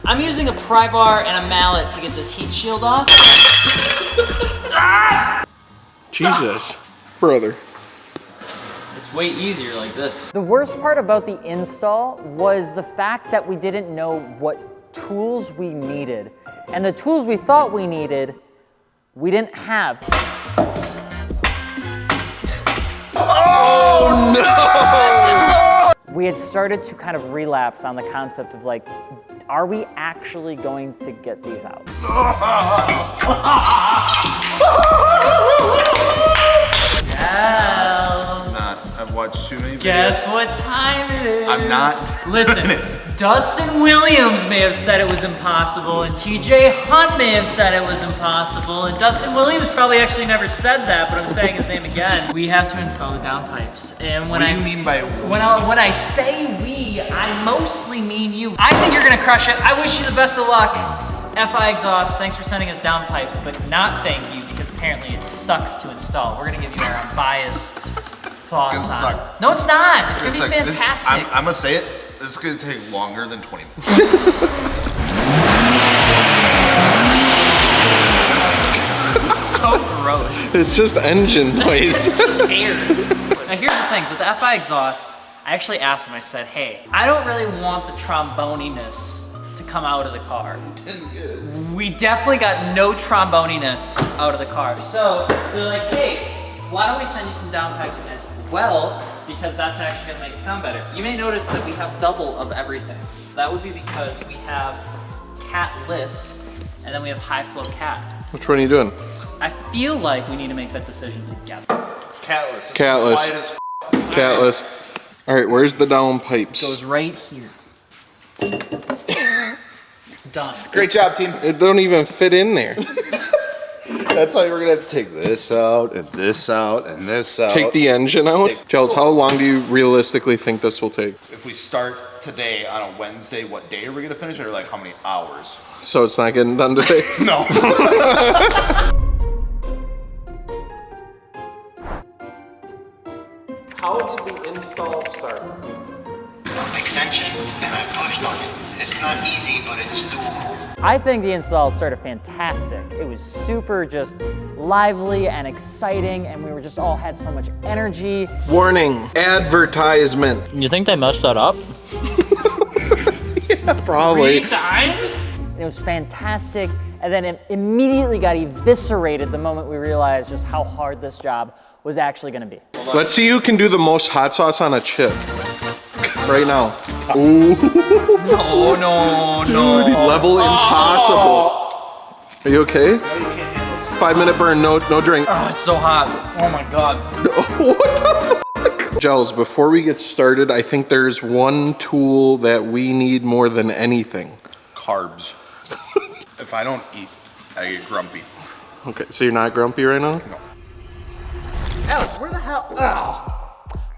I'm using a pry bar and a mallet to get this heat shield off. Jesus, brother. It's way easier like this. The worst part about the install was the fact that we didn't know what tools we needed. And the tools we thought we needed, we didn't have. Oh no! We had started to kind of relapse on the concept of like, are we actually going to get these out? Yes. Not. I've watched too many videos. Guess what time it is? I'm not. Listen, Dustin Williams may have said it was impossible, and TJ Hunt may have said it was impossible, and Dustin Williams probably actually never said that, but I'm saying his name again. We have to install the downpipes. And when What do you mean by when I say we, I mostly mean you. I think you're gonna crush it. I wish you the best of luck. FI Exhaust, thanks for sending us downpipes, but not thank you, because apparently it sucks to install. We're gonna give you our unbiased thoughts It's on gonna it. suck. No, it's not. It's gonna be It's like, fantastic. I'm gonna say it. This is gonna take longer than 20 minutes. So gross. It's just engine noise. It's just air. Now here's the thing, with the FI Exhaust, I actually asked him, I said, hey, I don't really want the tromboniness to come out of the car. We definitely got no tromboniness out of the car. So they're like, hey, why don't we send you some downpipes as well, because that's actually gonna make it sound better. You may notice that we have double of everything. That would be because we have catless, and then we have high flow cat. Which one are you doing? I feel like we need to make that decision together. Catless. Catless. Catless. All right, where's the downpipes? Goes right here. Done. Great job, team. It don't even fit in there. That's why we're gonna have to take this out and this out and this out. Take the engine out. Gels, how long do you realistically think this will take? If we start today on a Wednesday, what day are we gonna finish it, or like how many hours? So it's not getting done today? No. How did the install start? Extension, and I pushed on it. It's not easy, but it's doable. I think the install started fantastic. It was super just lively and exciting, and we were just all had so much energy. Warning, advertisement. You think they messed that up? Yeah, probably. 3 times? It was fantastic, and then it immediately got eviscerated the moment we realized just how hard this job was actually gonna be. Let's see who can do the most hot sauce on a chip. Right now. Ooh. No, no, no. Level impossible. Are you okay? 5-minute burn, no drink. Oh, it's so hot. Oh my God. What the fuck? Gels, before we get started, I think there's one tool that we need more than anything. Carbs. If I don't eat, I get grumpy. Okay, so you're not grumpy right now? No. Alex, where the hell? Oh.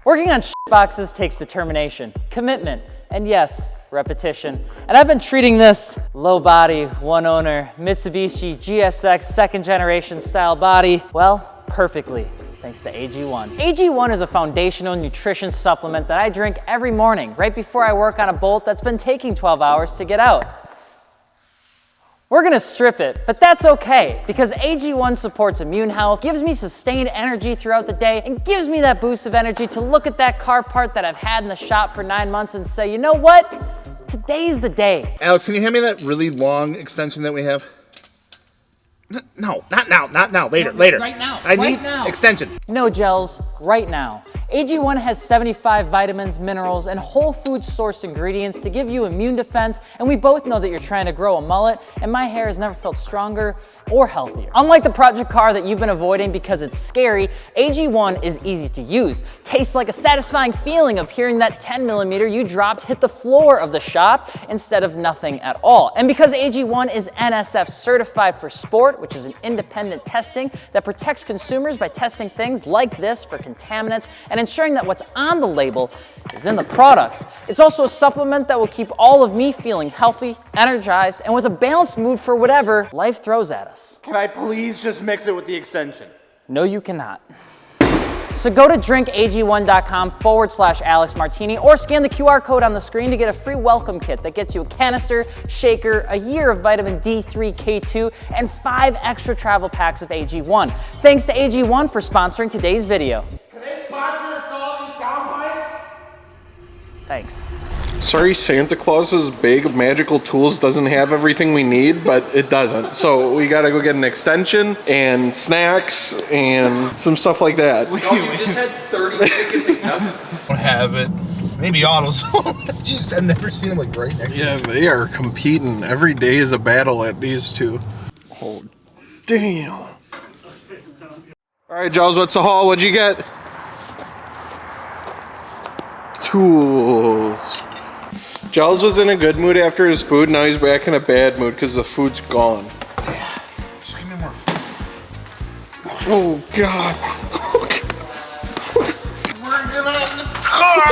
Working on boxes takes determination, commitment, and yes, repetition. And I've been treating this low body, one owner, Mitsubishi GSX second generation style body, well, perfectly, thanks to AG1. AG1 is a foundational nutrition supplement that I drink every morning, right before I work on a bolt that's been taking 12 hours to get out. We're gonna strip it, but that's okay, because AG1 supports immune health, gives me sustained energy throughout the day, and gives me that boost of energy to look at that car part that I've had in the shop for 9 months and say, you know what? Today's the day. Alex, can you hand me that really long extension that we have? No, not now, not now, later. Right now, I right need now. extension. No gels, right now. AG1 has 75 vitamins, minerals, and whole food sourced ingredients to give you immune defense, and we both know that you're trying to grow a mullet, and my hair has never felt stronger or healthier. Unlike the project car that you've been avoiding because it's scary, AG1 is easy to use. Tastes like a satisfying feeling of hearing that 10mm you dropped hit the floor of the shop instead of nothing at all. And because AG1 is NSF certified for sport, which is an independent testing that protects consumers by testing things like this for contaminants and ensuring that what's on the label is in the products. It's also a supplement that will keep all of me feeling healthy, energized, and with a balanced mood for whatever life throws at us. Can I please just mix it with the extension? No, you cannot. So go to drinkag1.com/AlexMartini or scan the QR code on the screen to get a free welcome kit that gets you a canister, shaker, a year of vitamin D3, K2, and 5 extra travel packs of AG1. Thanks to AG1 for sponsoring today's video. Can they sponsor us all these Downpipes? Thanks. Sorry, Santa Claus's bag of magical tools doesn't have everything we need, but it doesn't. So we gotta go get an extension and snacks and some stuff like that. No, you just had 30 chicken McNuggets. Don't have it. Maybe autos. Just I've never seen them like right next to Yeah, each other. they are competing. Every day is a battle at these two. Oh, damn. All right, Giles, what's the haul? What'd you get? Tools. Giles was in a good mood after his food. Now he's back in a bad mood because the food's gone. Just give me more food. Oh, God. Working on the car!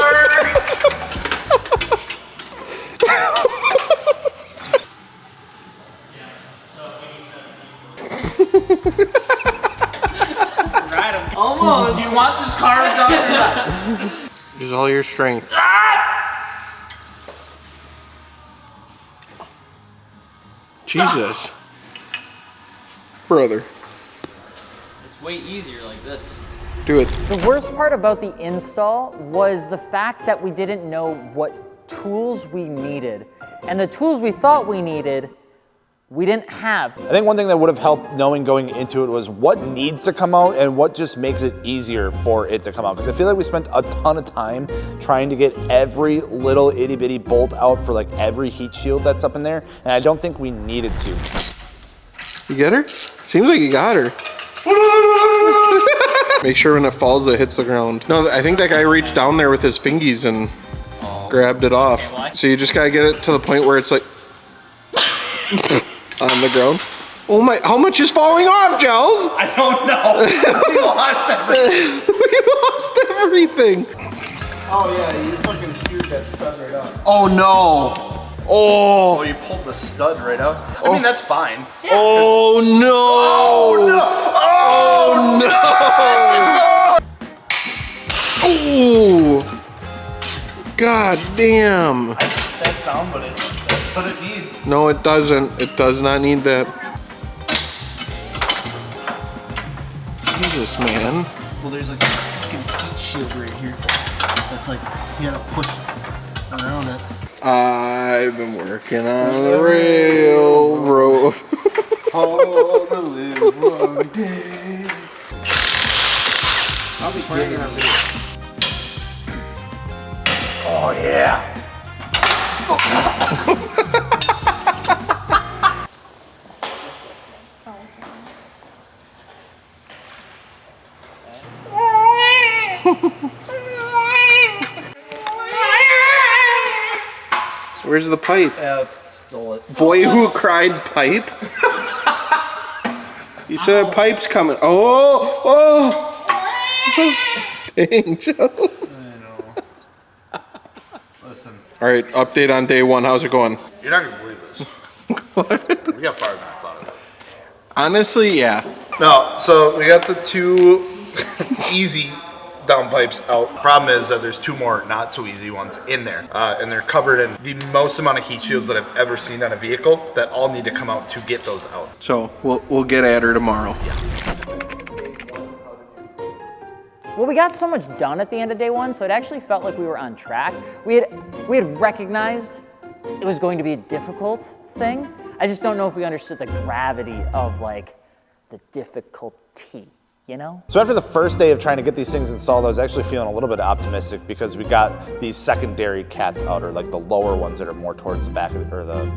Almost. Do you want this car done or not? Use all your strength. Jesus. Brother, It's way easier like this. do it. The worst part about the install was the fact that we didn't know what tools we needed. And the tools we thought we needed, we didn't have. I think one thing that would have helped knowing going into it was what needs to come out and what just makes it easier for it to come out. Because I feel like we spent a ton of time trying to get every little itty bitty bolt out for like every heat shield that's up in there. And I don't think we needed to. You get her? Seems like you got her. Make sure when it falls, it hits the ground. No, I think that guy reached down there with his fingies and grabbed it off. Why? So you just gotta get it to the point where it's like on the ground. Oh my, how much is falling off, Giles? I don't know. We lost everything. We lost everything. Oh yeah, you fucking shoot that stud right out. Oh no. Oh, you pulled the stud right out. I mean, that's fine. Oh no! Oh! God damn. I hate that sound, but that's what it needs. No, it doesn't. It does not need that. Jesus, man. Well, there's like this fucking heat shield right here. That's like, you gotta push around it. I've been working on the railroad. All the live one day. I'll be swearing in our video. Oh yeah. Where's the pipe? Yeah, let's stole it. Boy who cried pipe? You said a pipe's coming. Oh! Dang, Jones. I know. Listen, All right, update on day one. How's it going? you're not gonna believe this. We got farther than I thought of. Honestly, yeah. No, so we got the two easy downpipes out. Problem is that there's two more not so easy ones in there, and they're covered in the most amount of heat shields that I've ever seen on a vehicle that all need to come out to get those out. So we'll get at her tomorrow. Well, we got so much done at the end of day one, so it actually felt like we were on track. We had recognized it was going to be a difficult thing. I just don't know if we understood the gravity of like the difficulty, you know? So after the first day of trying to get these things installed, I was actually feeling a little bit optimistic because we got these secondary cats out, or like the lower ones that are more towards the back of or the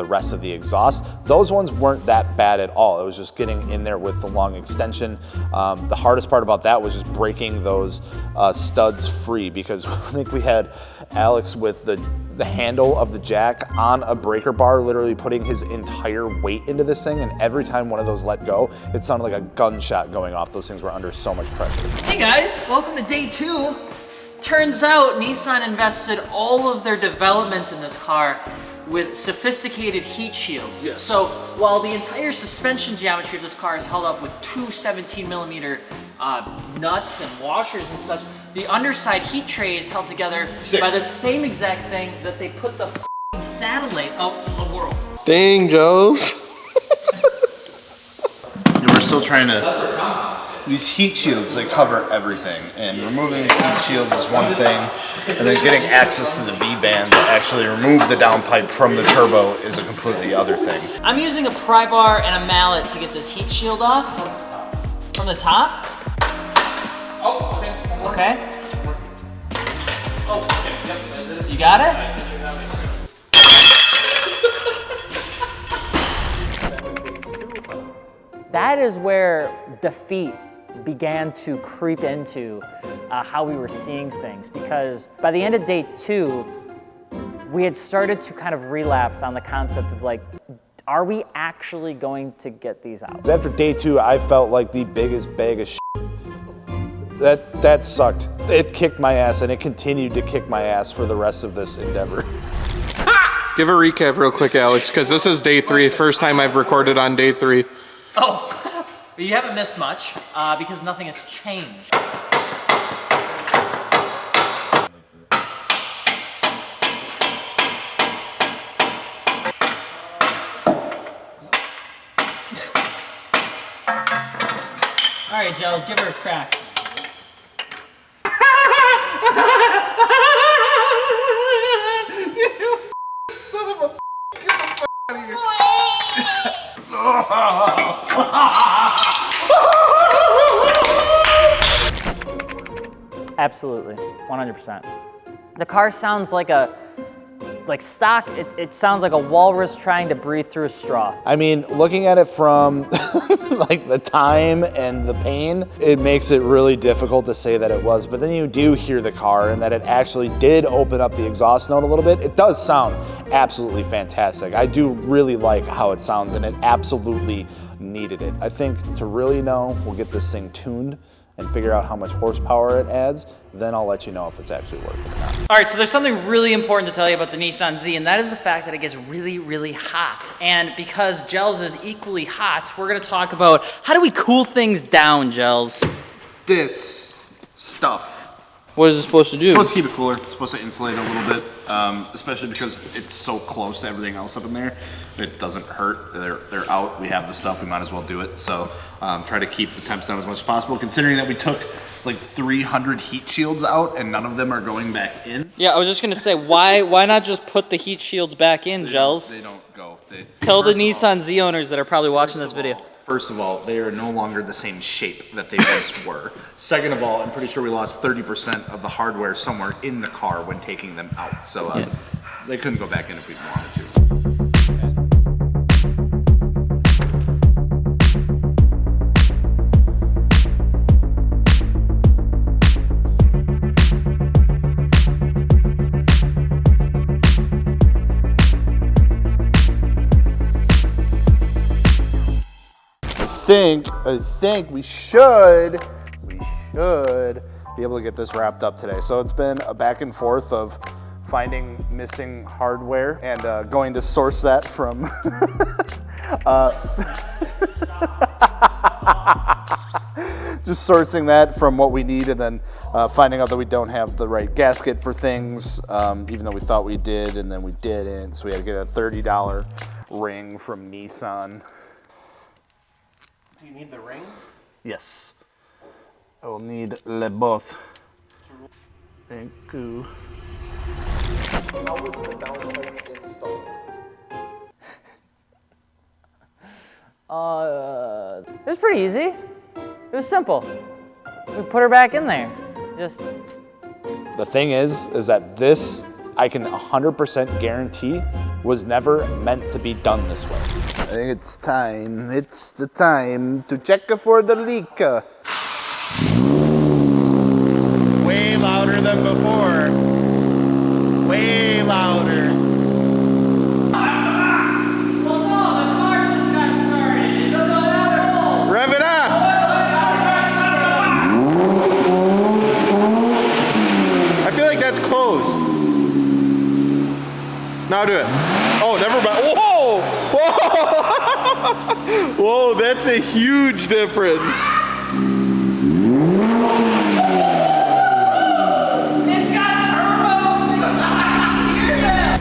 rest of the exhaust. Those ones weren't that bad at all. It was just getting in there with the long extension. The hardest part about that was just breaking those studs free, because I think we had Alex with the handle of the jack on a breaker bar, literally putting his entire weight into this thing, and every time one of those let go, it sounded like a gunshot going off. Those things were under so much pressure. Hey guys, welcome to day 2. Turns out Nissan invested all of their development in this car with sophisticated heat shields. Yes. So while the entire suspension geometry of this car is held up with two 17mm nuts and washers and such, the underside heat tray is held together by the same exact thing that they put the f***ing satellite out in the world. Dang, Joes. We're still trying to. These heat shields, they cover everything, and removing the heat shields is one thing, and then getting access to the V-band to actually remove the downpipe from the turbo is a completely other thing. I'm using a pry bar and a mallet to get this heat shield off from the top. Oh, okay. Okay. Oh, okay. Yep. You got it? That is where defeat began to creep into how we were seeing things, because by the end of day 2, we had started to kind of relapse on the concept of like, are we actually going to get these out? After day 2, I felt like the biggest bag of shit. That sucked. It kicked my ass, and it continued to kick my ass for the rest of this endeavor. Give a recap real quick, Alex, because this is day 3, first time I've recorded on day 3. Oh, but you haven't missed much because nothing has changed. All right, Gels, give her a crack. Son of a get the f out of here. Absolutely, 100%. The car sounds like stock, it sounds like a walrus trying to breathe through a straw. I mean, looking at it from like the time and the pain, it makes it really difficult to say that it was, but then you do hear the car and that it actually did open up the exhaust note a little bit. It does sound absolutely fantastic. I do really like how it sounds, and it absolutely needed it. I think to really know, we'll get this thing tuned and figure out how much horsepower it adds, then I'll let you know if it's actually worth it or not. All right, so there's something really important to tell you about the Nissan Z, and that is the fact that it gets really, really hot. And because Gels is equally hot, we're gonna talk about how do we cool things down, Gels? This stuff. What is it supposed to do? It's supposed to keep it cooler. It's supposed to insulate it a little bit, especially because it's so close to everything else up in there. It doesn't hurt. They're out. We have the stuff. We might as well do it. So try to keep the temps down as much as possible, considering that we took like 300 heat shields out and none of them are going back in. Yeah, I was just gonna say, why not just put the heat shields back in, Gels? They don't go. Tell the Nissan Z owners that are probably watching this video. First of all, they are no longer the same shape that they once were. Second of all, I'm pretty sure we lost 30% of the hardware somewhere in the car when taking them out. So they couldn't go back in if we wanted to. I think we should be able to get this wrapped up today. So it's been a back and forth of finding missing hardware and going to source that from just sourcing that from what we need, and then finding out that we don't have the right gasket for things, even though we thought we did, and then we didn't. So we had to get a $30 ring from Nissan. Do you need the ring? Yes. I will need le both. Thank you. How was the downpipe installed? It was pretty easy. It was simple. We put her back in there. Just. The thing is that this, I can 100% guarantee, was never meant to be done this way. I think it's time. It's the time to check for the leak. Way louder than before. Way louder. Rev it up! I feel like that's closed. Now do it. Oh, Whoa, that's a huge difference.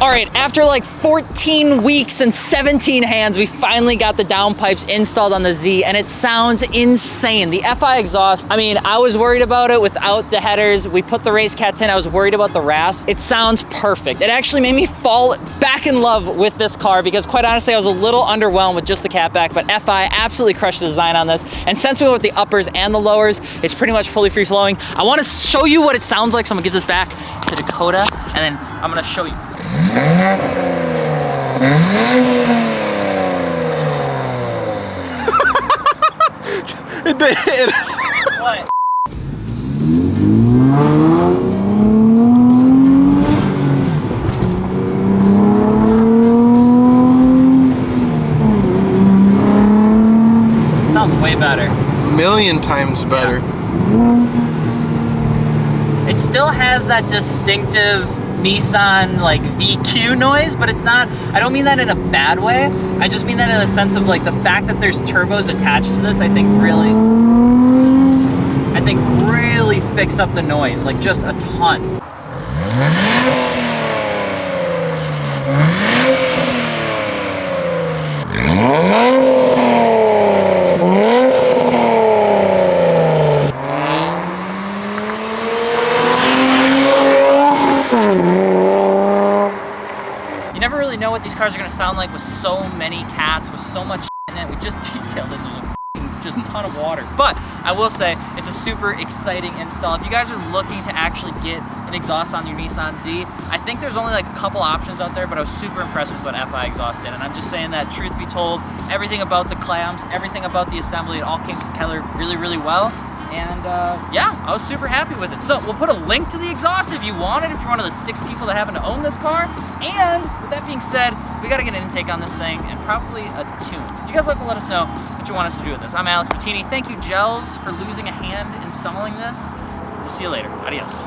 All right, after like 14 weeks and 17 hands, we finally got the downpipes installed on the Z, and it sounds insane. The FI exhaust, I mean, I was worried about it without the headers. We put the race cats in, I was worried about the rasp. It sounds perfect. It actually made me fall back in love with this car because quite honestly, I was a little underwhelmed with just the catback, but FI absolutely crushed the design on this. And since we went with the uppers and the lowers, it's pretty much fully free flowing. I wanna show you what it sounds like, so I'm gonna give this back to Dakota, and then I'm gonna show you. What? Sounds way better. Million times better. It still has that distinctive Nissan like VQ noise, but it's not, I don't mean that in a bad way. I just mean that in a sense of like the fact that there's turbos attached to this, I think really fix up the noise, like just a ton. You never really know what these cars are gonna sound like with so many cats, with so much in it. We just detailed it in just a ton of water. But I will say, it's a super exciting install. If you guys are looking to actually get an exhaust on your Nissan Z, I think there's only like a couple options out there, but I was super impressed with what FI exhaust did. And I'm just saying that, truth be told, everything about the clamps, everything about the assembly, it all came together really, really well. And yeah, I was super happy with it. So we'll put a link to the exhaust if you want it, if you're one of the 6 people that happen to own this car. And with that being said, we gotta get an intake on this thing and probably a tune. You guys have to let us know what you want us to do with this. I'm AlexMartini. Thank you, Gels, for losing a hand installing this. We'll see you later. Adios.